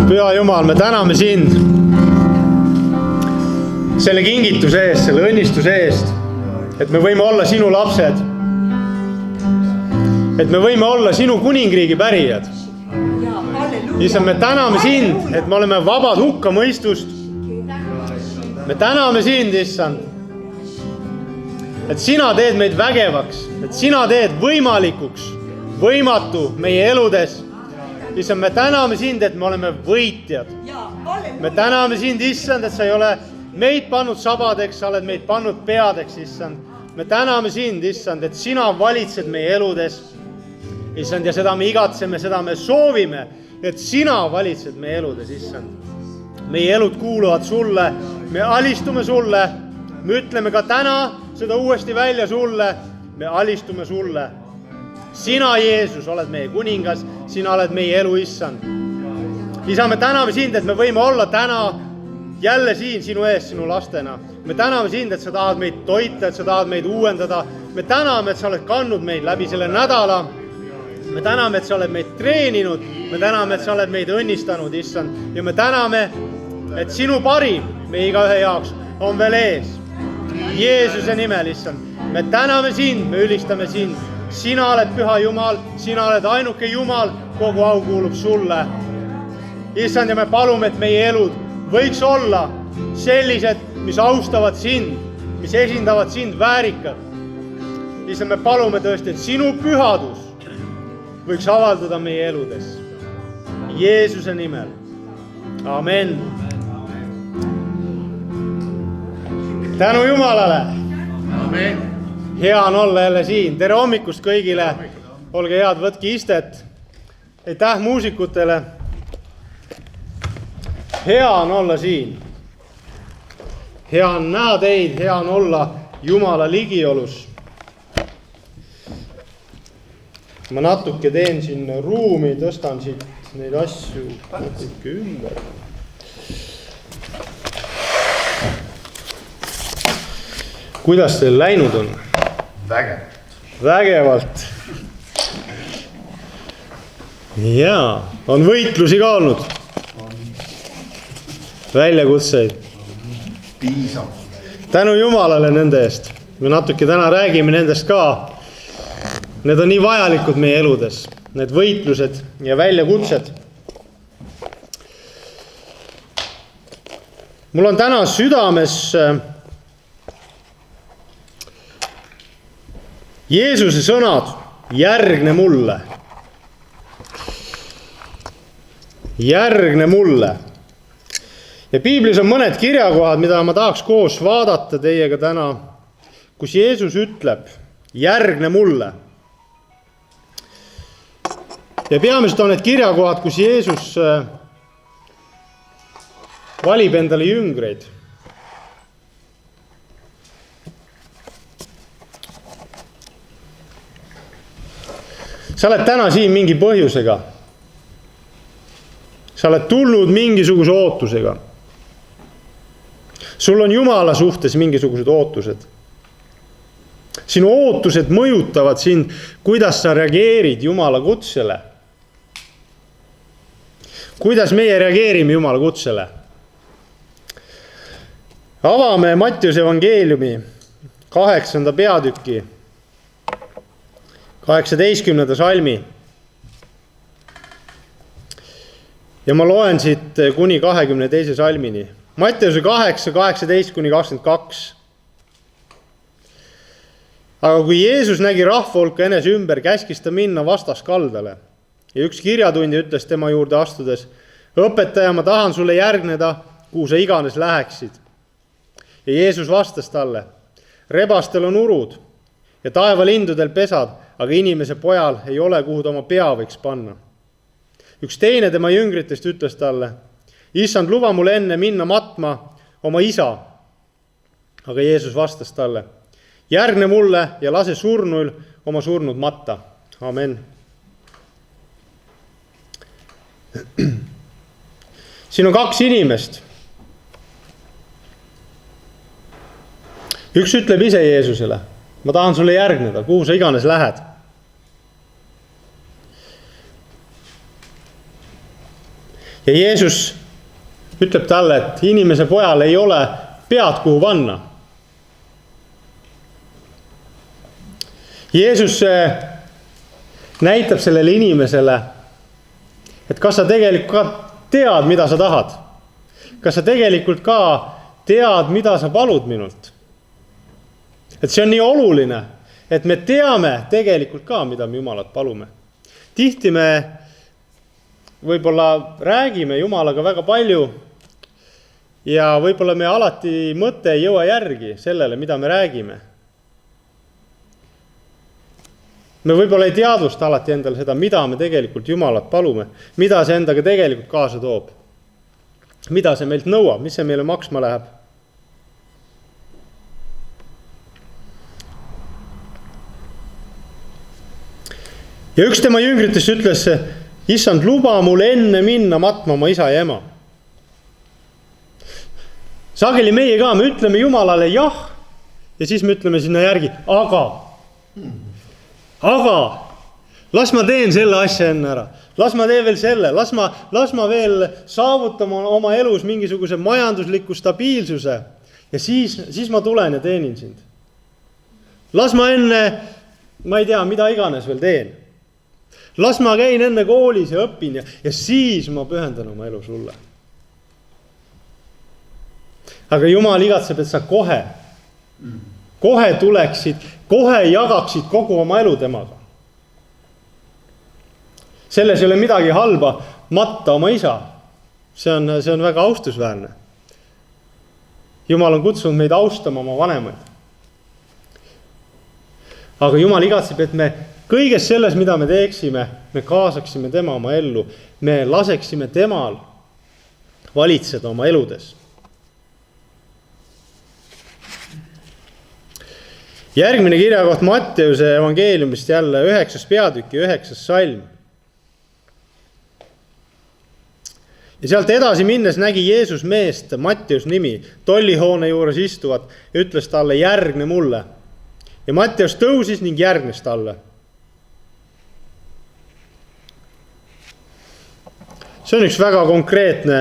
Püha Jumal, me täname sind selle kingituse eest, selle õnnistuse eest, et me võime olla sinu lapsed. Et me võime olla sinu kuningriigi pärijad. Issand, me täname sind, et me oleme vabad hukkamõistust. Me täname sind, issand, et sina teed meid vägevaks, et sina teed võimalikuks võimatu meie eludes. Issand, me täname sind, et me oleme võitjad. Me täname sind, issand, et sa ei ole meid pannud sabadeks, sa oled meid pannud peadeks, issand. Me täname sind, issand, et sina valitsed meie eludes. Issand, ja seda me igatseme, seda me soovime, et sina valitsed meie eludes, issand. Meie elud kuuluvad sulle, me alistume sulle, me ütleme ka täna seda uuesti välja sulle, me alistume sulle. Sina, Jeesus, oled meie kuningas, sina oled meie elu, issand. Isa, me täname sind, et me võime olla täna jälle siin sinu ees, sinu lastena. Me täname sind, et sa tahad meid toita, et sa tahad meid uuendada. Me täname, et sa oled kandnud meid läbi selle nädala. Me täname, et sa oled meid treeninud. Me täname, et sa oled meid õnnistanud, issand. Ja me täname, et sinu parim meie igaühe jaoks on veel ees. Jeesuse nimel, issand. Me täname sind, me ülistame sind. Sina oled püha Jumal, sina oled ainuke Jumal, kogu au kuulub sulle. Issand, ja me palume, et meie elud võiks olla sellised, mis austavad sind, mis esindavad sind väärikalt. Issand, me palume tõesti, et sinu pühadus võiks avalduda meie eludes. Jeesuse nimel. Amen. Tänu Jumalale. Amen. Hea on olla jälle siin. Tere hommikust kõigile. Olge head, võtke istet. Aitäh muusikutele. Hea on olla siin. Hea on näha teid, hea on olla Jumala ligiolus. Ma natuke teen siin ruumi, tõstan siit neid asju natuke ümber. Kuidas teil läinud on? Vägevalt. Jaa, on võitlusi ka olnud. Väljakutseid. Piisav. Tänu Jumalale nende eest. Me natuke täna räägime nendest ka. Need on nii vajalikud meie eludes. Need võitlused ja väljakutsed. Mul on täna südames Jeesuse sõnad, järgne mulle. Järgne mulle. Ja Piiblis on mõned kirjakohad, mida ma tahaks koos vaadata teiega täna, kus Jeesus ütleb, järgne mulle. Ja peamiselt on need kirjakohad, kus Jeesus valib endale jüngreid. Sa oled täna siin mingi põhjusega. Sa oled tulnud mingisuguse ootusega. Sul on Jumala suhtes mingisugused ootused. Sinu ootused mõjutavad sind, kuidas sa reageerid Jumala kutsele. Kuidas meie reageerime Jumala kutsele? Avame Mattiuse evangeeliumi 8. peatüki 18. salmi. Ja ma loen siit kuni 22. salmini. Mattiuse 8, 18 kuni 22. Aga kui Jeesus nägi rahvahulka enese ümber, käskis ta minna vastaskaldale. Ja üks kirjatundja ütles tema juurde astudes, õpetaja, ma tahan sulle järgneda, kuhu sa iganes läheksid. Ja Jeesus vastas talle, rebastel on urud ja taevalindudel pesad, aga inimese pojal ei ole, kuhu ta oma pea võiks panna. Üks teine tema jüngritest ütles talle, issand, luba mulle enne minna matma oma isa. Aga Jeesus vastas talle, järgne mulle ja lase surnuil oma surnud matta. Amen. Siin on kaks inimest. Üks ütleb ise Jeesusele, ma tahan sulle järgneda, kuhu sa iganes lähed. Ja Jeesus ütleb talle, et inimese pojal ei ole pead kuhu panna. Jeesus näitab sellele inimesele, et kas sa tegelikult ka tead, mida sa tahad. Kas sa tegelikult ka tead, mida sa palud minult. Et see on nii oluline, et me teame tegelikult ka, mida me Jumalat palume. Tihti me võib-olla räägime Jumalaga väga palju ja võib-olla me alati mõte ei jõua järgi sellele, mida me räägime. Me võib-olla ei teadvusta alati endale seda, mida me tegelikult Jumalat palume, mida see endaga tegelikult kaasa toob, mida see meilt nõuab, mis see meile maksma läheb. Ja üks tema jüngritest ütles, issand, luba mul enne minna matma oma isa ja ema. Sageli meie ka, me ütleme Jumalale jah ja siis me ütleme sinna järgi, aga las ma teen selle asja enne ära. Las ma teen veel selle, las ma veel saavutama oma elus mingisuguse majandusliku stabiilsuse ja siis ma tulen ja teenin sind. Las ma enne, ma ei tea, mida iganes veel teen. Las ma käin enne koolis ja õpin ja siis ma pühendan oma elu sulle. Aga Jumal igatseb, et sa kohe tuleksid, kohe jagaksid kogu oma elu temaga. Selles ei ole midagi halba matta oma isa. See on väga austusväärne. Jumal on kutsunud meid austama oma vanemaid. Aga Jumal igatseb, et me kõiges selles, mida me teeksime, me kaasaksime tema oma ellu. Me laseksime temal valitseda oma eludes. Järgmine kirjakoht Matteuse evangeeliumist jälle 9. peatüki 9. salm. Ja sealt edasi minnes nägi Jeesus meest, Matteus nimi, tollihoone juures istuvat ja ütles talle, järgne mulle. Ja Matteus tõusis ning järgnes talle. See on üks väga konkreetne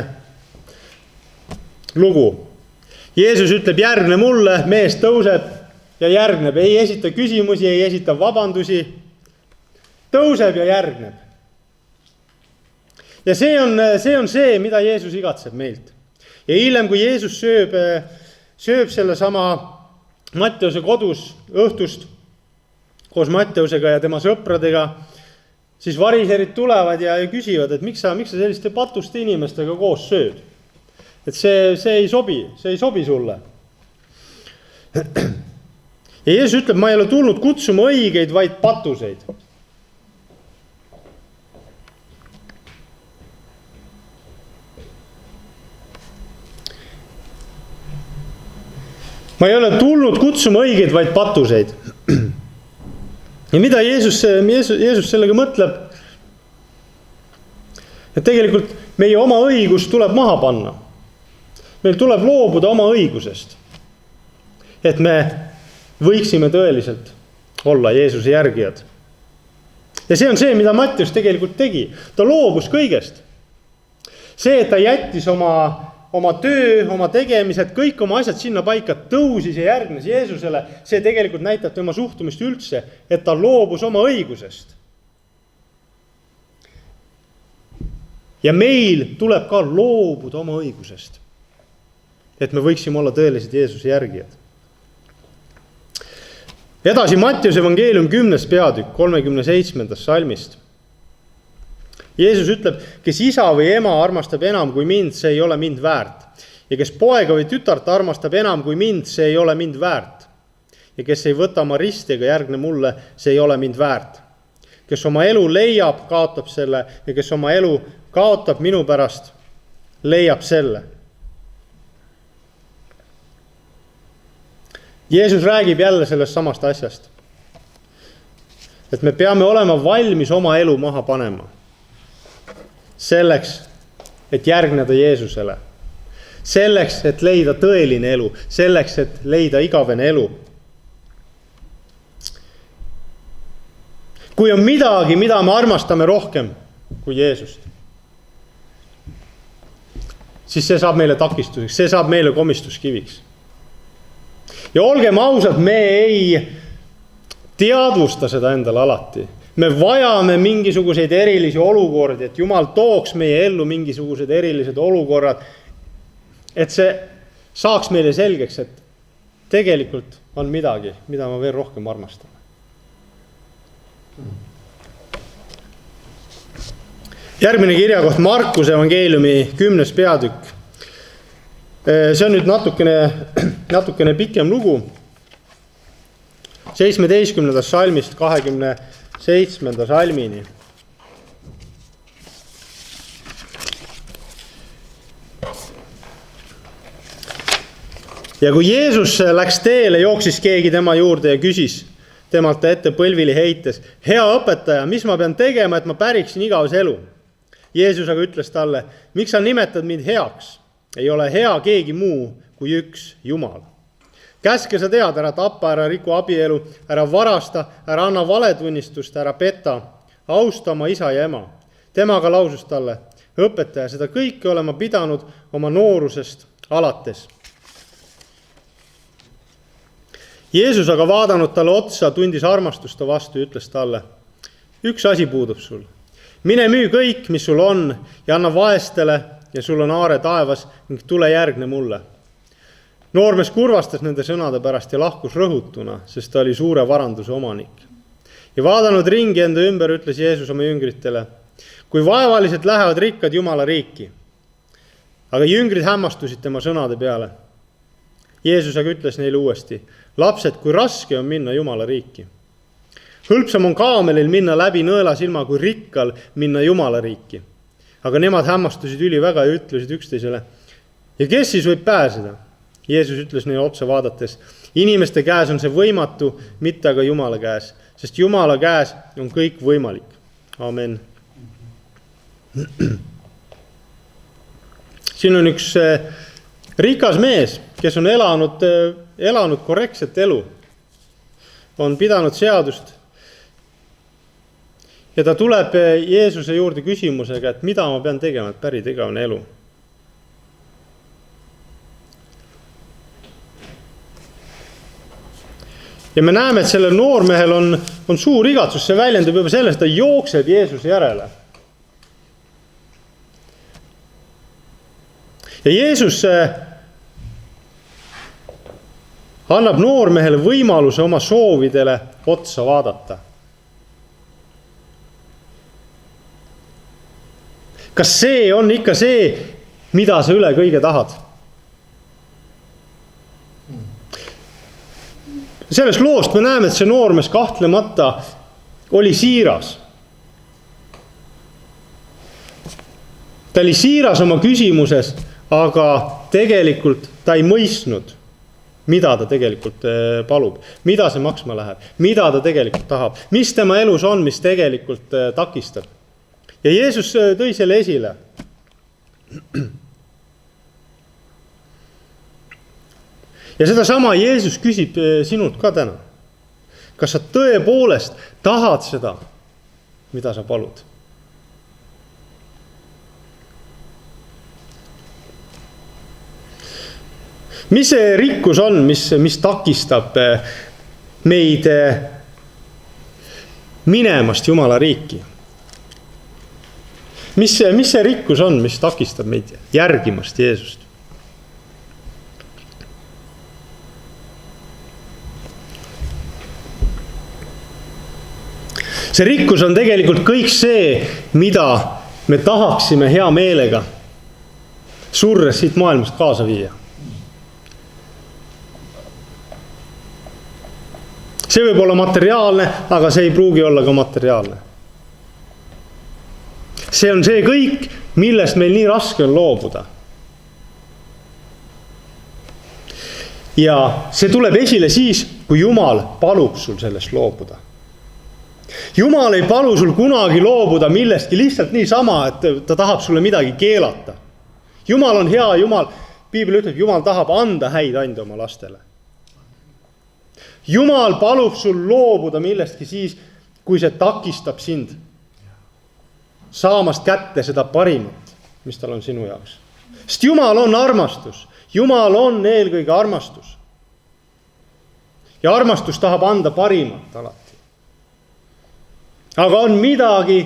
lugu. Jeesus ütleb, järgne mulle, mees tõuseb ja järgneb. Ei esita küsimusi, ei esita vabandusi. Tõuseb ja järgneb. Ja see on see, mida Jeesus igatseb meilt. Ja hiljem, kui Jeesus sööb selle sama Matteuse kodus õhtust koos Matteusega ja tema sõpradega, siis variserid tulevad ja küsivad, et miks sa selliste patuste inimestega koos sööd. Et see ei sobi sulle. Ja Jeesus ütleb, ma ei ole tulnud kutsuma õigeid, vaid patuseid. Ma ei ole tulnud kutsuma õigeid, vaid patuseid. Ja mida Jeesus sellega mõtleb? Et tegelikult meie oma õigus tuleb maha panna. Meil tuleb loobuda oma õigusest. Et me võiksime tõeliselt olla Jeesuse järgijad. Ja see on see, mida Matteus tegelikult tegi. Ta loobus kõigest. See, et ta jättis oma töö, oma tegemised, kõik oma asjad sinna paika, tõusis ja järgnes Jeesusele, see tegelikult näitab tema suhtumist üldse, et ta loobus oma õigusest. Ja meil tuleb ka loobuda oma õigusest, et me võiksime olla tõelised Jeesuse järgijad. Edasi Matteuse evangeelium 10. peatükk 37. salmist. Jeesus ütleb, kes isa või ema armastab enam kui mind, see ei ole mind väärt. Ja kes poega või tütart armastab enam kui mind, see ei ole mind väärt. Ja kes ei võta oma risti ega järgne mulle, see ei ole mind väärt. Kes oma elu leiab, kaotab selle, ja kes oma elu kaotab minu pärast, leiab selle. Jeesus räägib jälle sellest samast asjast. Et me peame olema valmis oma elu maha panema. Selleks, et järgneda Jeesusele. Selleks, et leida tõeline elu. Selleks, et leida igavene elu. Kui on midagi, mida me armastame rohkem kui Jeesust, siis see saab meile takistuseks, see saab meile komistuskiviks. Ja olgem ausad, me ei teadvusta seda endale alati. Me vajame mingisuguseid erilisi olukordi, et Jumal tooks meie ellu mingisugused erilised olukorrad, et see saaks meile selgeks, et tegelikult on midagi, mida ma veel rohkem armastan. Järgmine kirjakoht Markuse evangeeliumi 10. peatükk. See on nüüd natukene pikem lugu. 17. salmist 27. salmini. Ja kui Jeesus läks teele, jooksis keegi tema juurde ja küsis temalt ette põlvili heites: hea õpetaja, mis ma pean tegema, et ma päriksin igavese elu? Jeesus aga ütles talle: miks sa nimetad mind heaks? Ei ole hea keegi muu kui üks Jumal. Käske sa tead, ära tappa, ära riku abielu, ära varasta, ära anna valetunnistust, ära peta, austa oma isa ja ema. Temaga lausus talle: õpetaja, seda kõike olen ma pidanud oma noorusest alates. Jeesus aga vaadanud talle otsa, tundis armastusta vastu ja ütles talle: üks asi puudub sul. Mine müü kõik, mis sul on, ja anna vaestele, ja sul on aare taevas, ning tule järgne mulle. Noormees kurvastas nende sõnade pärast ja lahkus rõhutuna, sest ta oli suure varanduse omanik. Ja vaadanud ringi enda ümber, ütles Jeesus oma jüngritele: kui vaevaliselt lähevad rikkad Jumala riiki. Aga jüngrid hämmastusid tema sõnade peale. Jeesus aga ütles neile uuesti: lapsed, kui raske on minna Jumala riiki. Hõlpsam on kaamelil minna läbi nõelasilma kui rikkal minna Jumala riiki. Aga nemad hämmastusid üliväga ja ütlesid üksteisele: ja kes siis võib pääseda? Jeesus ütles neile otsa vaadates: inimeste käes on see võimatu, mitte aga Jumala käes, sest Jumala käes on kõik võimalik. Amen. Siin on üks rikas mees, kes on elanud korrektset elu, on pidanud seadust. Ja ta tuleb Jeesuse juurde küsimusega, et mida ma pean tegema, et pärida igavene elu. Ja me näeme, et sellel noormehel on suur igatsus, see väljendub juba sellest, ta jookseb Jeesuse järele. Ja Jeesus annab noormehele võimaluse oma soovidele otsa vaadata. Kas see on ikka see, mida sa üle kõige tahad? Selles loost me näeme, et see noormees kahtlemata oli siiras. Ta oli siiras oma küsimuses, aga tegelikult ta ei mõistnud, mida ta tegelikult palub, mida see maksma läheb, mida ta tegelikult tahab, mis tema elus on, mis tegelikult takistab. Ja Jeesus tõi selle esile. Ja seda sama Jeesus küsib sinult ka täna. Kas sa tõepoolest tahad seda, mida sa palud? Mis see rikkus on, mis takistab meid minemast Jumala riiki? Mis see rikkus on, mis takistab meid järgimast Jeesust? See rikkus on tegelikult kõik see, mida me tahaksime hea meelega surres siit maailmast kaasa viia. See võib olla materiaalne, aga see ei pruugi olla ka materiaalne. See on see kõik, millest meil nii raske on loobuda. Ja see tuleb esile siis, kui Jumal palub sul sellest loobuda. Jumal ei palu sul kunagi loobuda millestki lihtsalt nii sama, et ta tahab sulle midagi keelata. Jumal on hea, Piibel ütleb, Jumal tahab anda häid ande oma lastele. Jumal palub sul loobuda millestki siis, kui see takistab sind saamast kätte seda parimat, mis tal on sinu jaoks. Sest Jumal on armastus. Jumal on eelkõige armastus. Ja armastus tahab anda parimat alati. Aga on midagi,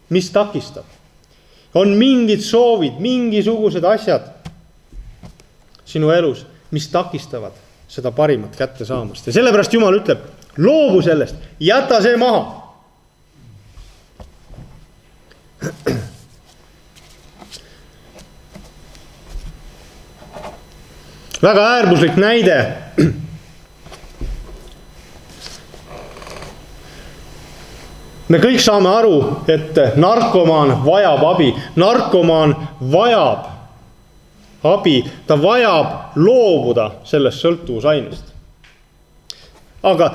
mis takistab. On mingid soovid, mingisugused asjad sinu elus, mis takistavad seda parimat kätte saamast. Ja sellepärast Jumal ütleb, loobu sellest, jäta see maha. Väga äärmuslik näide. Me kõik saame aru, et narkomaan vajab abi. Narkomaan vajab abi. Ta vajab loobuda sellest sõltuvusainest. Aga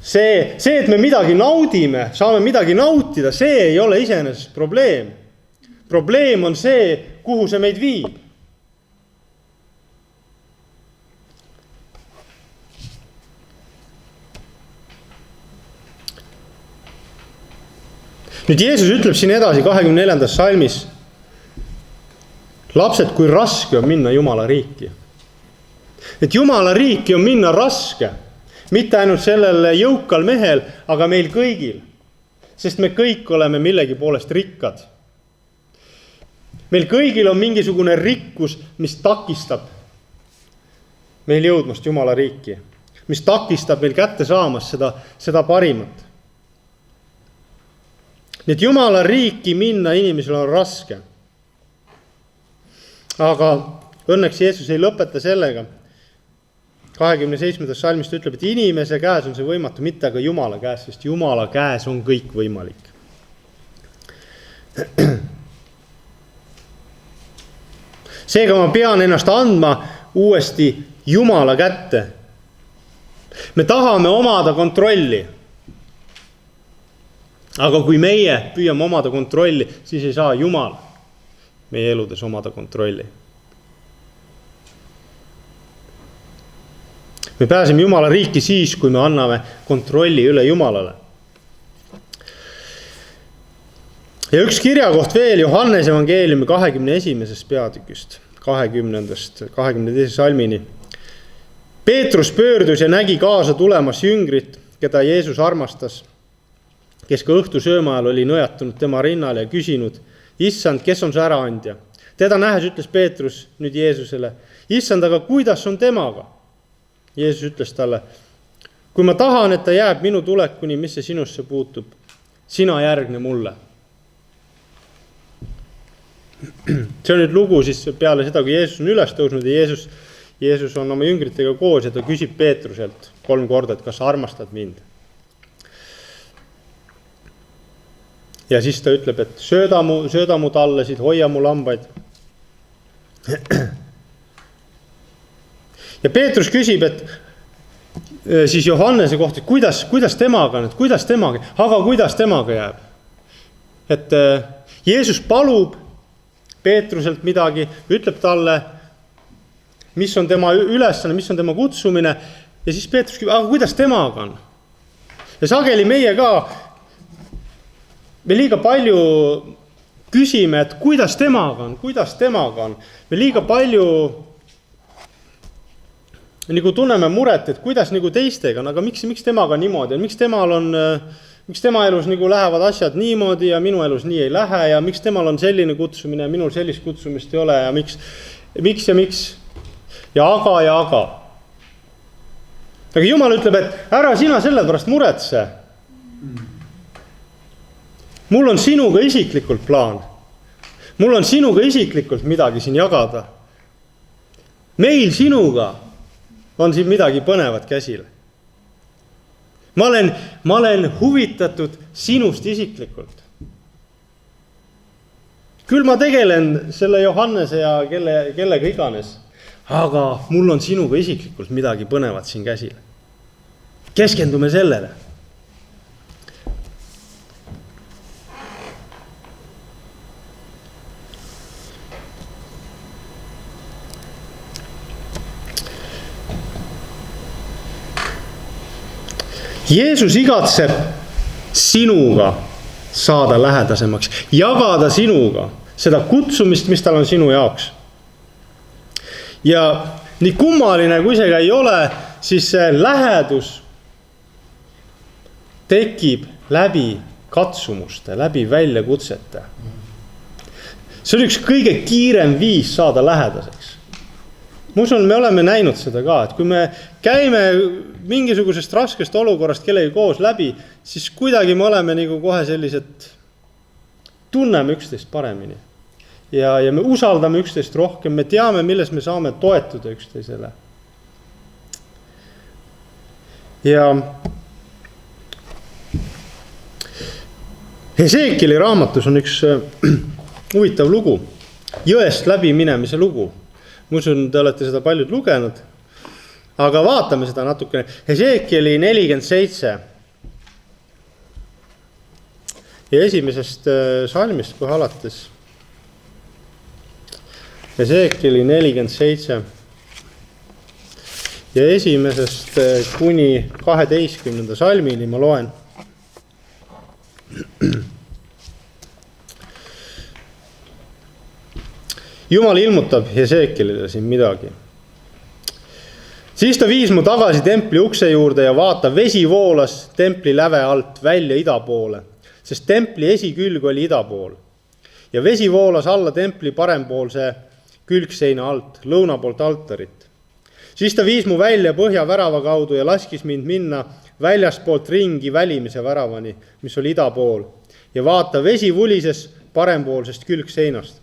see, et me midagi naudime, saame midagi nautida, see ei ole iseenesest probleem. Probleem on see, kuhu see meid viib. Nüüd Jeesus ütleb siin edasi 24. salmis, lapsed, kui raske on minna Jumala riiki. Et Jumala riiki on minna raske, mitte ainult sellel jõukal mehel, aga meil kõigil. Sest me kõik oleme millegi poolest rikkad. Meil kõigil on mingisugune rikkus, mis takistab meil jõudmast Jumala riiki. Mis takistab meil kätte saamas seda parimat. Nii et Jumala riiki minna inimesel on raske. Aga õnneks Jeesus ei lõpeta sellega. 27. salmist ütleb, et inimese käes on see võimatu, mitte aga Jumala käes, sest Jumala käes on kõik võimalik. Seega ma pean ennast andma uuesti Jumala kätte. Me tahame omada kontrolli. Aga kui meie püüame omada kontrolli, siis ei saa Jumal meie eludes omada kontrolli. Me pääseme Jumala riiki siis, kui me anname kontrolli üle Jumalale. Ja üks kirjakoht veel Johannese evangeeliumi 21. peatükist, 22. salmini. Peetrus pöördus ja nägi kaasa tulemas jüngrit, keda Jeesus armastas, kes ka õhtu sööma ajal oli nõjatunud tema rinnale ja küsinud, Issand, kes on see äraandja? Teda nähes ütles Peetrus nüüd Jeesusele, Issand, aga kuidas on temaga? Jeesus ütles talle, kui ma tahan, et ta jääb minu tulekuni, mis see sinusse puutub, sina järgne mulle. See on nüüd lugu siis peale seda, kui Jeesus on üles tõusnud ja Jeesus on oma jüngritega koos ja ta küsib Peetruselt 3 korda, et kas sa armastad mind? Ja siis ta ütleb, et sööda mu tallesid, hoia mu lambaid. Ja Peetrus küsib, et siis Johannese kohta, kuidas temaga, aga kuidas temaga jääb? Et Jeesus palub Peetruselt midagi, ütleb talle, mis on tema ülesanne, mis on tema kutsumine. Ja siis Peetrus küsib, aga kuidas temaga on? Ja sageli meie ka, me liiga palju küsime, et kuidas temaga on. Me liiga palju nagu tunneme muret, et kuidas nagu teistega on, aga miks temaga niimoodi on, miks tema elus nagu lähevad asjad niimoodi ja minu elus nii ei lähe ja miks temal on selline kutsumine ja minul sellist kutsumist ei ole ja miks. Ja aga. Aga Jumal ütleb, et ära sina selle pärast muretse. Mul on sinuga isiklikult plaan. Mul on sinuga isiklikult midagi siin jagada. Meil sinuga on siin midagi põnevat käsil. Ma olen huvitatud sinust isiklikult. Küll ma tegelen selle Johannese ja kellega iganes, aga mul on sinuga isiklikult midagi põnevat siin käsil. Keskendume sellele. Jeesus igatseb sinuga saada lähedasemaks, jagada sinuga seda kutsumist, mis tal on sinu jaoks. Ja nii kummaline, kui see ka ei ole, siis see lähedus tekib läbi katsumuste, läbi väljakutsete. See on üks kõige kiirem viis saada lähedaseks. Ma usun, me oleme näinud seda ka, et kui me käime mingisugusest raskest olukorrast kellegi koos läbi, siis kuidagi me oleme nagu kohe sellised, tunneme üksteist paremini. Ja me usaldame üksteist rohkem, me teame, milles me saame toetuda üksteisele. Ja Hesekieli raamatus on üks huvitav lugu, jõest läbi minemise lugu. Ma usun, te olete seda paljud lugenud, aga vaatame seda natukene. Hesekieli 47 ja esimesest salmist kohe alates. Hesekieli 47 ja esimesest kuni 12. salmini ma loen. Jumal ilmutab Hesekielile siin midagi. Siis ta viis mu tagasi templi ukse juurde ja vaata, vesi voolas templi läve alt välja ida poole, sest templi esikülg oli ida pool. Ja vesi voolas alla templi parempoolse külgseina alt, lõuna poolt altarit. Siis ta viis mu välja põhja värava kaudu ja laskis mind minna väljaspoolt ringi välimise väravani, mis oli ida pool. Ja vaata, vesi vulises parempoolsest külgseinast.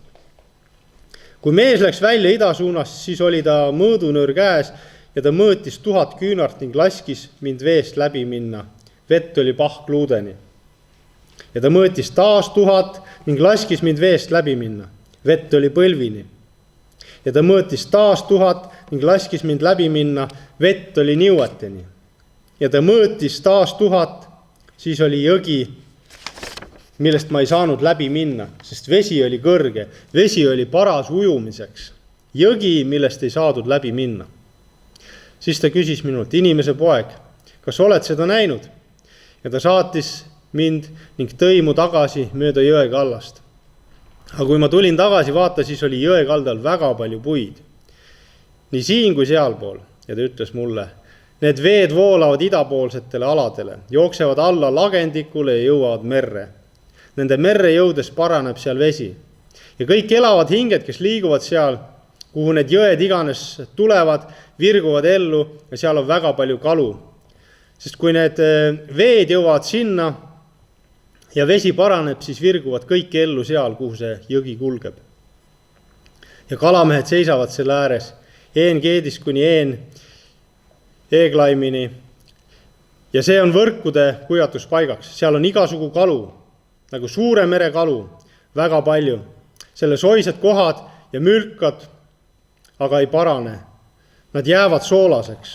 Kui mees läks välja ida suunas, siis oli ta mõõdunöör käes ja ta mõõtis 1000 küünart ning laskis mind veest läbi minna. Vett oli pahkluudeni. Ja ta mõõtis taas 1000 ning laskis mind veest läbi minna. Vett oli põlvini. Ja ta mõõtis taas 1000 ning laskis mind läbi minna. Vett oli niueteni. Ja ta mõõtis taas 1000, siis oli jõgi, millest ma ei saanud läbi minna, sest vesi oli kõrge, vesi oli paras ujumiseks, jõgi, millest ei saadud läbi minna. Siis ta küsis minult, inimese poeg, kas oled seda näinud? Ja ta saatis mind ning tõi mu tagasi mööda jõe kallast. Aga kui ma tulin tagasi, vaata, siis oli jõe kaldal väga palju puid. Nii siin kui sealpool. Ja ta ütles mulle, need veed voolavad idapoolsetele aladele, jooksevad alla lagendikule ja jõuavad merre. Nende merre jõudes paraneb seal vesi. Ja kõik elavad hinged, kes liiguvad seal, kuhu need jõed iganes tulevad, virguvad ellu ja seal on väga palju kalu. Sest kui need veed jõuavad sinna ja vesi paraneb, siis virguvad kõik ellu seal, kuhu see jõgi kulgeb. Ja kalamehed seisavad selle ääres, Een-Geedis kuni Eeglaimini. Ja see on võrkude kuivatuspaigaks. Seal on igasugu kalu, nagu suure mere kalu, väga palju. Selle soised kohad ja mülkad, aga ei parane. Nad jäävad soolaseks.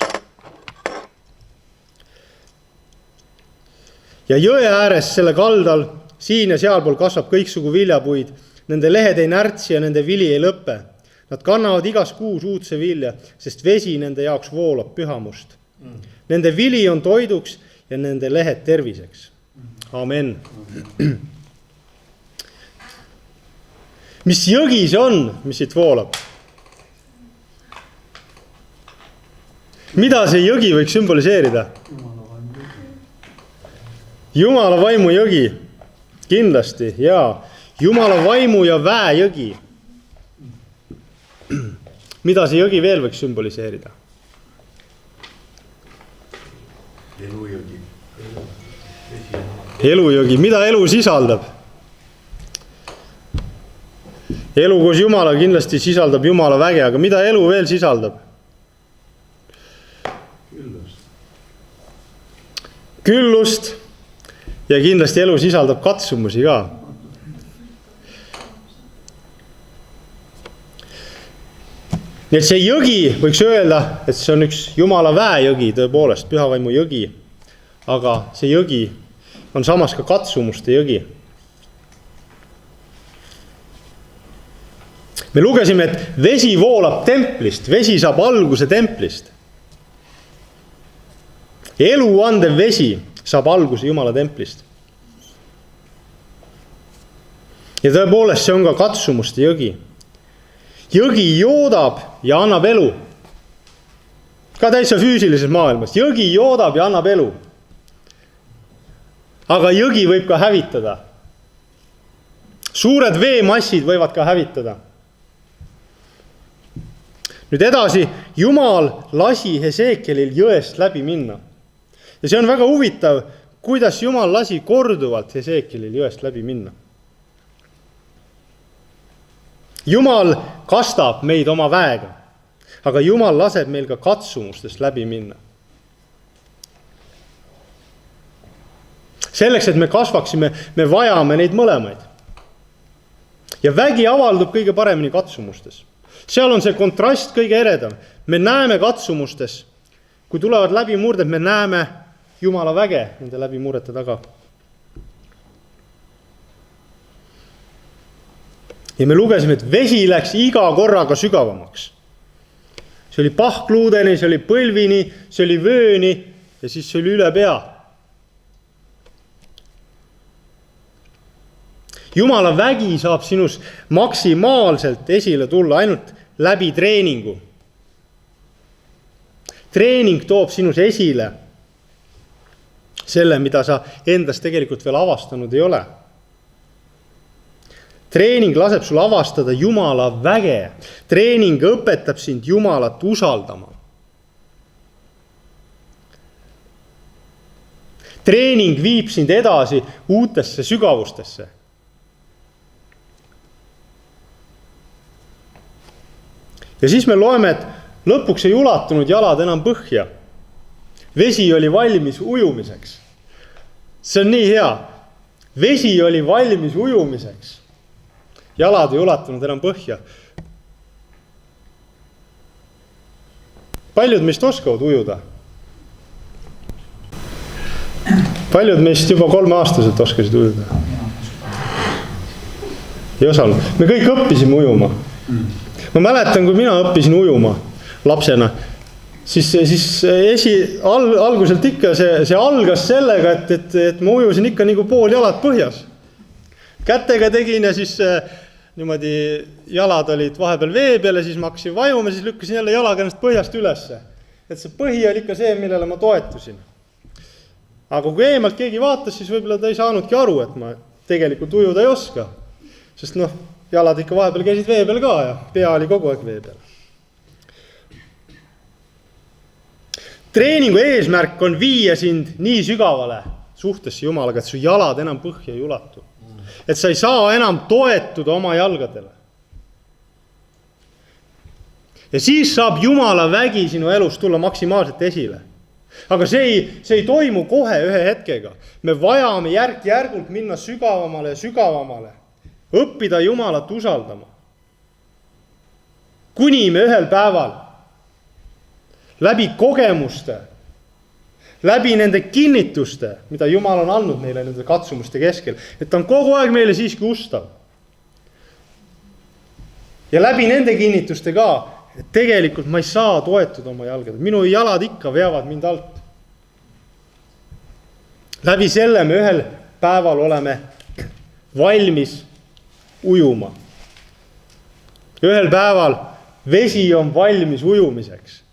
Ja jõe ääres selle kaldal, siin ja sealpool kasvab kõiksugu viljapuid. Nende lehed ei närtsi ja nende vili ei lõppe. Nad kannavad igas kuus uudse vilja, sest vesi nende jaoks voolab pühamust. Nende vili on toiduks ja nende lehed terviseks. Amen. Mis jõgi see on, mis siit voolab? Mida see jõgi võiks sümboliseerida? Jumala vaimu jõgi. Kindlasti, jaa. Jumala vaimu ja väe jõgi. Mida see jõgi veel võiks sümboliseerida? Elujõgi. Elujõgi. Mida elu sisaldab? Elu koos Jumala kindlasti sisaldab Jumala väge, aga mida elu veel sisaldab? Küllust. Ja kindlasti elu sisaldab katsumusi ka. Nii et see jõgi võiks öelda, et see on üks Jumala väejõgi, tõepoolest, pühavaimu jõgi. Aga see jõgi on samas ka katsumuste jõgi. Me lugesime, et vesi voolab templist, vesi saab alguse templist. Elu andev vesi saab alguse Jumala templist. Ja tõepoolest see on ka katsumuste jõgi. Jõgi joodab ja annab elu. Ka täitsa füüsilises maailmas. Jõgi joodab ja annab elu. Aga jõgi võib ka hävitada. Suured veemassid võivad ka hävitada. Nüüd edasi, Jumal lasi Hesekielil jõest läbi minna. Ja see on väga huvitav, kuidas Jumal lasi korduvalt Hesekielil jõest läbi minna. Jumal kastab meid oma väega, aga Jumal laseb meil ka katsumustest läbi minna. Selleks, et me kasvaksime, me vajame neid mõlemaid. Ja vägi avaldub kõige paremini katsumustes. Seal on see kontrast kõige eredam. Me näeme katsumustes, kui tulevad läbimurded, me näeme Jumala väge nende läbimurdete taga. Ja me lugesime, et vesi läks iga korraga sügavamaks. See oli pahkluudeni, see oli põlvini, see oli vööni ja siis see oli üle pea. Jumala vägi saab sinus maksimaalselt esile tulla ainult läbi treeningu. Treening toob sinus esile selle, mida sa endas tegelikult veel avastanud ei ole. Treening laseb sul avastada Jumala väge. Treening õpetab sind Jumalat usaldama. Treening viib sind edasi uutesse sügavustesse. Ja siis me loeme, et lõpuks ei ulatunud jalad enam põhja. Vesi oli valmis ujumiseks. See on nii hea. Vesi oli valmis ujumiseks. Jalad ei ulatunud enam põhja. Paljud meist oskavad ujuda. Paljud meist juba 3-aastaselt oskasid ujuda. Ei osanud. Me kõik õppisime ujuma. Ma mäletan, kui mina õppisin ujuma lapsena, siis alguselt ikka see algas sellega, et ma ujusin ikka nagu pool jalad põhjas. Kätega tegin ja siis niimoodi jalad olid vahepeal vee peale, siis ma hakkasin vajuma, siis lükkasin jälle jalaga ennast põhjast ülesse. Et see põhi oli ikka see, millele ma toetusin. Aga kui eemalt keegi vaatas, siis võib-olla ta ei saanudki aru, et ma tegelikult ujuda ei oska. Sest jalad ikka vahepeal käisid vee peal ka ja pea oli kogu aeg vee peal. Treeningu eesmärk on viia sind nii sügavale suhtesse Jumalaga, et su jalad enam põhja ei ulatu. Et sa ei saa enam toetuda oma jalgadele. Ja siis saab Jumala vägi sinu elus tulla maksimaalselt esile. Aga see ei toimu kohe ühe hetkega. Me vajame järk-järgult minna sügavamale ja sügavamale. Õppida Jumalat usaldama. Kuni me ühel päeval läbi kogemuste, läbi nende kinnituste, mida Jumal on andnud meile nende katsumuste keskel, et ta on kogu aeg meile siiski ustav. Ja läbi nende kinnituste ka, et tegelikult ma ei saa toetuda oma jalgadele. Minu jalad ikka veavad mind alt. Läbi selle me ühel päeval oleme valmis ujuma. Ühel päeval vesi on valmis ujumiseks.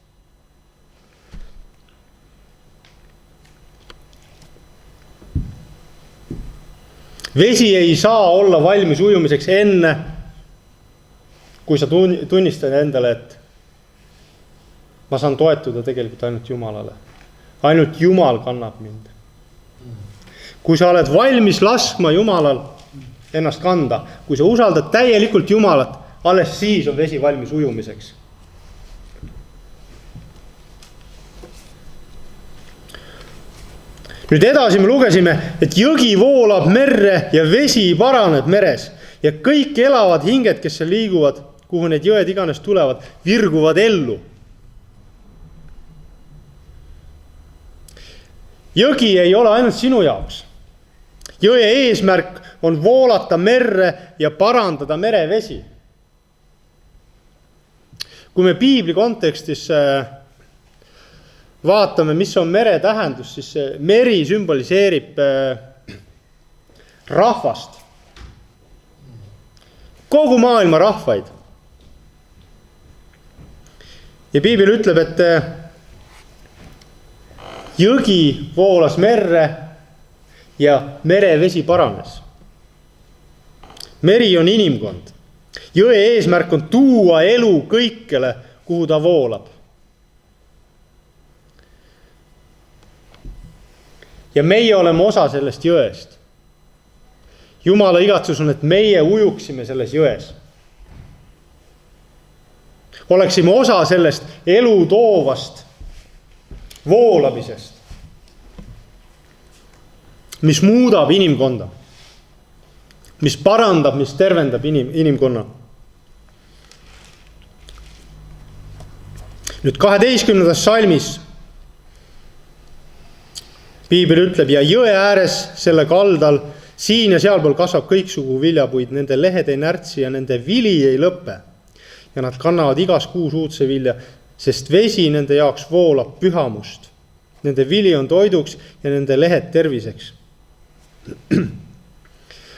Vesi ei saa olla valmis ujumiseks enne, kui sa tunnistad endale, et ma saan toetuda tegelikult ainult Jumalale. Ainult Jumal kannab mind. Kui sa oled valmis laskma Jumalal ennast kanda, kui sa usaldad täielikult Jumalat, alles siis on vesi valmis ujumiseks. Nüüd edasi me lugesime, et jõgi voolab merre ja vesi paraneb meres ja kõik elavad hinged, kes seal liiguvad, kuhu need jõed iganes tulevad, virguvad ellu. Jõgi ei ole ainult sinu jaoks. Jõe eesmärk on voolata merre ja parandada merevesi. Kui me piibli kontekstis vaatame, mis on mere tähendus, siis meri sümboliseerib rahvast. kogu maailma rahvaid. Ja piibel ütleb, et jõgi voolas merre ja merevesi paranes. Meri on inimkond. Jõe eesmärk on tuua elu kõikjale, kuhu ta voolab. Ja meie oleme osa sellest jõest. Jumala igatsus on, et meie ujuksime selles jões. Oleksime osa sellest elu toovast voolamisest, mis muudab inimkonda, mis parandab, mis tervendab inimkonna. Nüüd 12. salmis piibel ütleb, ja jõe ääres selle kaldal siin ja sealpool kasvab kõiksugu viljapuid, nende lehed ei närtsi ja nende vili ei lõppe. Ja nad kannavad igas kuus uudse vilja, sest vesi nende jaoks voolab pühamust. Nende vili on toiduks ja nende lehed terviseks.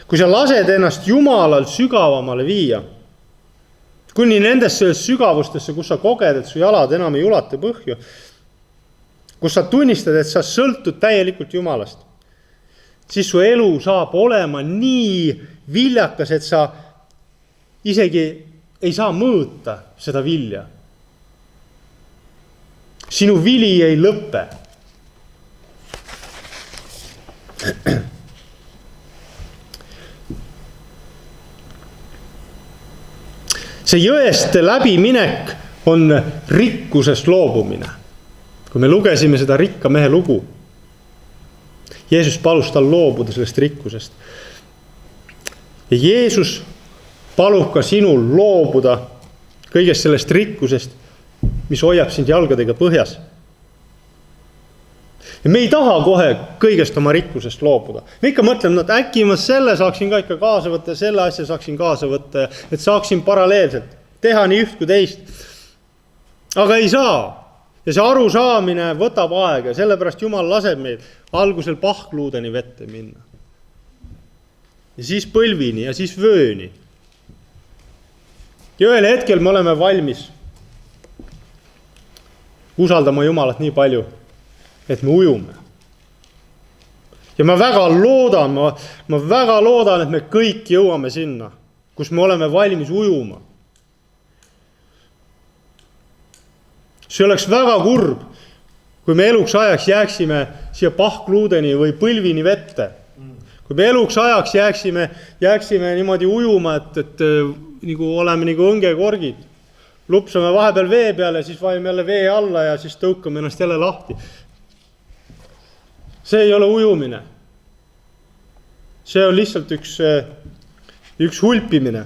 Kui sa lased ennast Jumalal sügavamale viia, kuni nendesse sügavustesse, kus sa koged, et su jalad enam ei ulata põhju, kus sa tunnistad, et sa sõltud täielikult Jumalast, siis su elu saab olema nii viljakas, et sa isegi ei saa mõõta seda vilja. Sinu vili ei lõppe. See jõest läbiminek on rikkusest loobumine. Kui me lugesime seda rikka mehe lugu, Jeesus palus tal loobuda sellest rikkusest. Ja Jeesus palub ka sinul loobuda kõigest sellest rikkusest, mis hoiab sind jalgadega põhjas. Ja me ei taha kohe kõigest oma rikkusest loobuda. Me ikka mõtleme, et äkki ma selle saaksin ka ikka kaasa võtta ja selle asja saaksin kaasa võtta, et saaksin paralleelselt teha nii üht kui teist. Aga ei saa. Ja see arusaamine võtab aega, sellepärast Jumal laseb meid algusel pahkluudeni vette minna. Ja siis põlvini ja siis vööni. Ja ühel hetkel me oleme valmis usaldama Jumalat nii palju, et me ujume. Ja ma väga loodan, et me kõik jõuame sinna, kus me oleme valmis ujuma. See oleks väga kurb, kui me eluks ajaks jääksime siia pahkluudeni või põlvini vette. Kui me eluks ajaks jääksime niimoodi ujuma, et nagu oleme nagu õngekorgid. Lupsame vahepeal vee peale, siis vajame jälle vee alla ja siis tõukame ennast jälle lahti. See ei ole ujumine. See on lihtsalt üks hulpimine.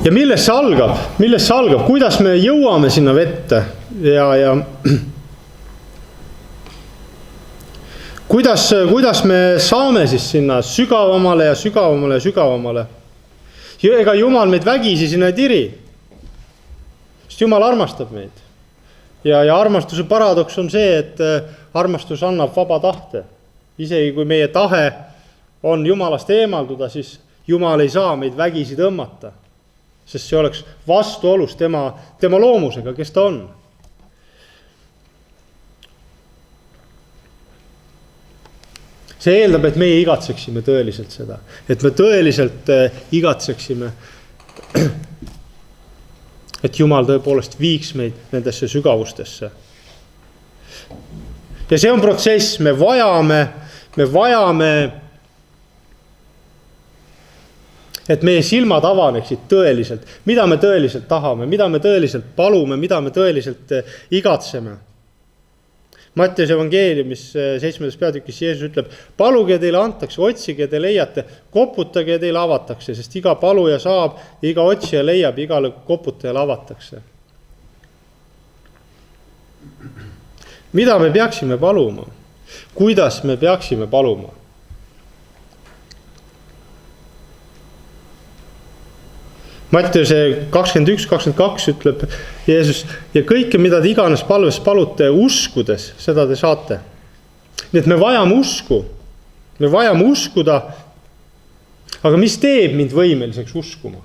Ja millest see algab? Kuidas me jõuame sinna vette? Ja kuidas me saame siis sinna sügavamale ja sügavamale ja sügavamale? Ega Jumal meid vägisi sinna ei tiri. Sest Jumal armastab meid. Ja armastuse paradoks on see, et armastus annab vaba tahte. Isegi kui meie tahe on Jumalast eemalduda, siis Jumal ei saa meid vägisi tõmmata. Sest see oleks vastuolus tema loomusega, kes ta on. See eeldab, et meie igatseksime tõeliselt seda. Et me tõeliselt igatseksime, et Jumal tõepoolest viiks meid nendesse sügavustesse. Ja see on protsess, me vajame, et meie silmad avaneksid tõeliselt, mida me tõeliselt tahame, mida me tõeliselt palume, mida me tõeliselt igatseme. Mattiuse evangeeliumis 7. peatükis Jeesus ütleb, paluge teile antakse, otsige te leiate, koputage teile avatakse, sest iga paluja saab, iga otsija leiab, igale koputajale avatakse. Mida me peaksime paluma? Kuidas me peaksime paluma? Mattiuse 21-22 ütleb Jeesus, ja kõike, mida te iganes palves palute uskudes, seda te saate. Nii et me vajame usku. Me vajame uskuda, aga mis teeb mind võimeliseks uskuma?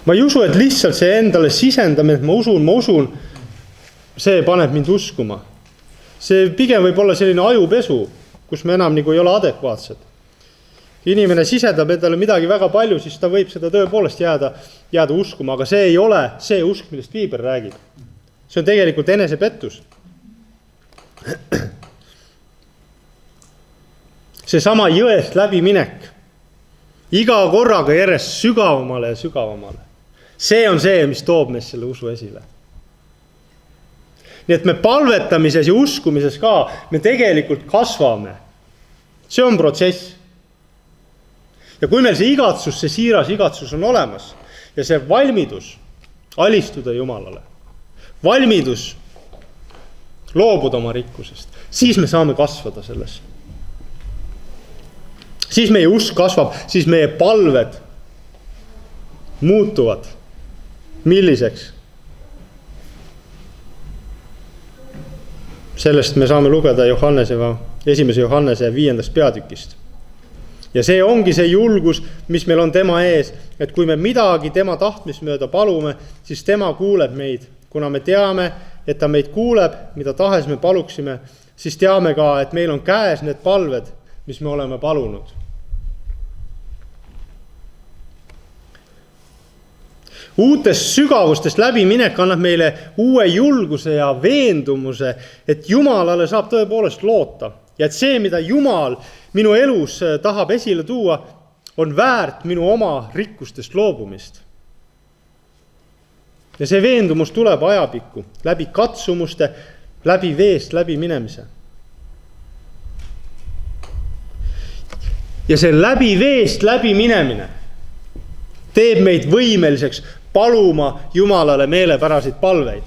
Ma ei usu, et lihtsalt see endale sisendamine, et ma usun, see paneb mind uskuma. See pigem võib olla selline ajupesu, kus me enam nagu ei ole adekvaatsed. Inimene sisendab endale midagi väga palju, siis ta võib seda tõepoolest jääda uskuma, aga see ei ole see usk, millest Piibel räägib. See on tegelikult enesepettus. See sama jõest läbiminek. Iga korraga järjest sügavamale ja sügavamale. See on see, mis toob meist selle usu esile. Nii et me palvetamises ja uskumises ka, me tegelikult kasvame. See on protsess. Ja kui meil see igatsus, see siiras igatsus on olemas ja see valmidus alistuda Jumalale, valmidus loobuda oma rikkusest, siis me saame kasvada selles. Siis meie usk kasvab, siis meie palved muutuvad. Milliseks? Sellest me saame lugeda 1. Johannese 5. peatükist. Ja see ongi see julgus, mis meil on tema ees, et kui me midagi tema tahtmismööda palume, siis tema kuuleb meid. Kuna me teame, et ta meid kuuleb, mida tahes me paluksime, siis teame ka, et meil on käes need palved, mis me oleme palunud. Uutest sügavustest läbiminek annab meile uue julguse ja veendumuse, et Jumalale saab tõepoolest loota. Ja et see, mida Jumal minu elus tahab esile tuua, on väärt minu oma rikkustest loobumist. Ja see veendumus tuleb ajapikku, läbi katsumuste, läbi veest, läbi minemise. Ja see läbi veest, läbi minemine teeb meid võimeliseks paluma Jumalale meelepäraseid palveid.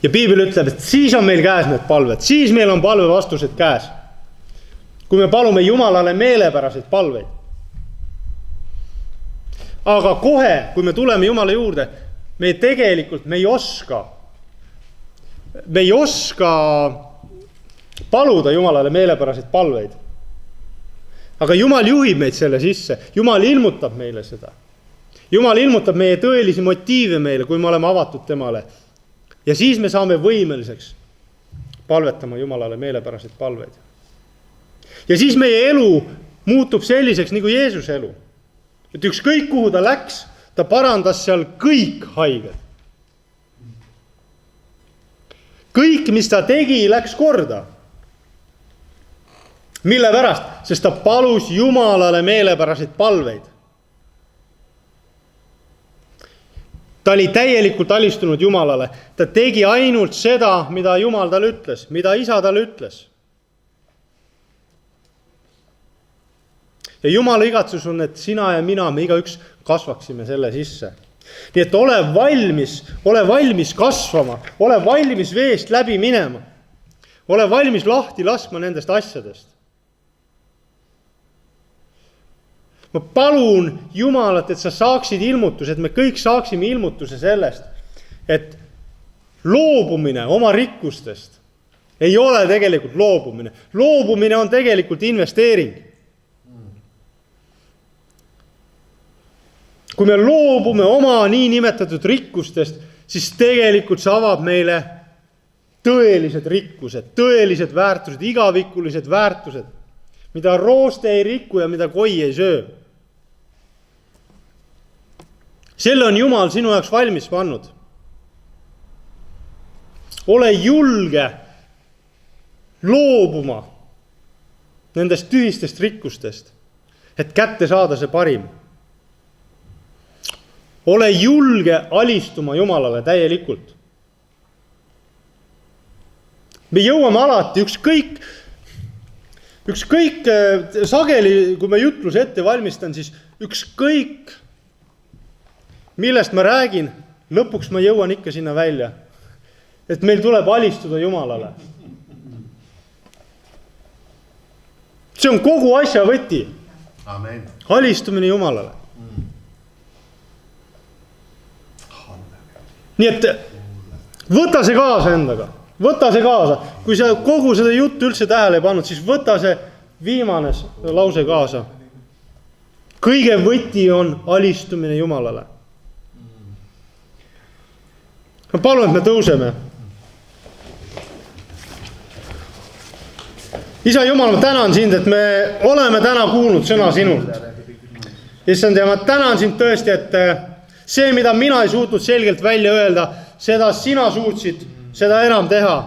Ja Piibel ütleb, et siis on meil käes need palved, siis meil on palvevastused käes. Kui me palume Jumalale meelepäraseid palveid. Aga kohe, kui me tuleme Jumala juurde, me tegelikult me ei oska paluda Jumalale meelepäraseid palveid. Aga Jumal juhib meid selle sisse. Jumal ilmutab meile seda. Jumal ilmutab meie tõelisi motiive meile, kui me oleme avatud temale. Ja siis me saame võimeliseks palvetama Jumalale meelepäraseid palveid. Ja siis meie elu muutub selliseks nagu Jeesuse elu. Et ükskõik kuhu ta läks, ta parandas seal kõik haiged. Kõik, mis ta tegi, läks korda. Mille pärast? Sest ta palus Jumalale meelepäraseid palveid. Ta oli täielikult alistunud Jumalale. Ta tegi ainult seda, mida Jumal talle ütles, mida isa talle ütles. Ja Jumala igatsus on, et sina ja mina, me igaüks kasvaksime selle sisse. Nii et ole valmis kasvama, ole valmis veest läbi minema, ole valmis lahti laskma nendest asjadest. Ma palun Jumalat, et sa saaksid ilmutuse, et me kõik saaksime ilmutuse sellest, et loobumine oma rikkustest ei ole tegelikult loobumine. Loobumine on tegelikult investeering. Kui me loobume oma niinimetatud rikkustest, siis tegelikult see avab meile tõelised rikkused, tõelised väärtused, igavikulised väärtused, mida rooste ei riku ja mida koi ei söö. Selle on Jumal sinu jaoks valmis pannud. Ole julge loobuma nendest tühistest rikkustest, et kätte saada see parim. Ole julge alistuma Jumalale täielikult. Me jõuame alati ükskõik sageli, kui ma jutluse ette valmistan, siis ükskõik millest ma räägin, lõpuks ma jõuan ikka sinna välja, et meil tuleb alistuda Jumalale. See on kogu asja võti. Amen. Alistumine Jumalale. Nii et võta see kaasa endaga. Võta see kaasa. Kui sa kogu seda juttu üldse tähele ei pannud, siis võta see viimane lause kaasa. Kõige võti on alistumine Jumalale. Ma palun, et me tõuseme. Isa Jumal, ma tänan sind, et me oleme täna kuulnud sõna sinult. Issand, ja ma tänan sind tõesti, et see, mida mina ei suutnud selgelt välja öelda, seda sina suutsid, seda enam teha.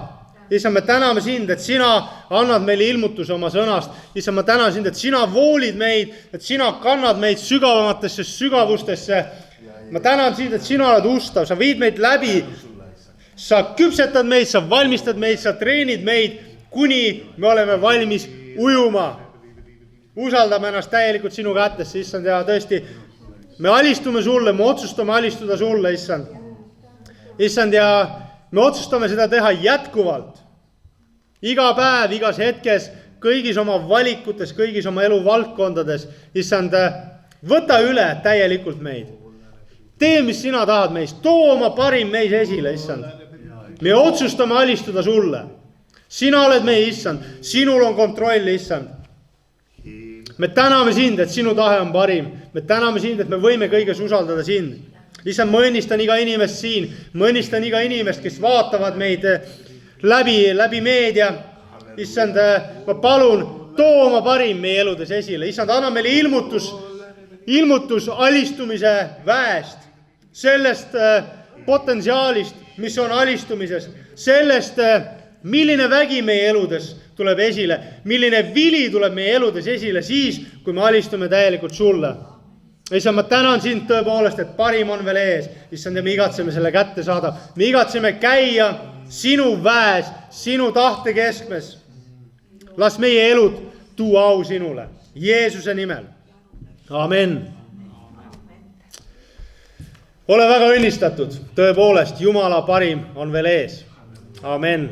Issand, me täname sind, et sina annad meile ilmutuse oma sõnast. Issand, ma tänan sind, et sina voolid meid, et sina kannad meid sügavamatesse sügavustesse. Ma tänan sind, et sina oled ustav, sa viid meid läbi, sa küpsetad meid, sa valmistad meid, sa treenid meid, kuni me oleme valmis ujuma. Usaldame ennast täielikult sinu kätesse, issand, ja tõesti, me alistume sulle, me otsustame alistuda sulle, issand. Issand, ja me otsustame seda teha jätkuvalt. Iga päev, igas hetkes, kõigis oma valikutes, kõigis oma elu valdkondades. Issand, võta üle täielikult meid. Tee, mis sina tahad meist. Too oma parim meis esile, issand. Me otsustame alistuda sulle. Sina oled meie issand. Sinul on kontroll, issand. Me täname sind, et sinu tahe on parim. Me täname sind, et me võime kõiges usaldada sind. Issand, ma õnnistan iga inimest siin. Ma õnnistan iga inimest, kes vaatavad meid läbi meedia. Issand, ma palun, too oma parim meie eludes esile. Issand, anna meile ilmutus alistumise väest. Sellest potentsiaalist, mis on alistumises. Sellest, milline vägi meie eludes tuleb esile. Milline vili tuleb meie eludes esile siis, kui me alistume täielikult sulle. Issand, ma tänan sind tõepoolest, et parim on veel ees. Issand, ja me igatseme selle kätte saada. Me igatseme käia sinu väes, sinu tahte keskmes. Las meie elud tuua au sinule. Jeesuse nimel. Amen. Ole väga õnnistatud. Tõepoolest, Jumala parim on veel ees. Amen.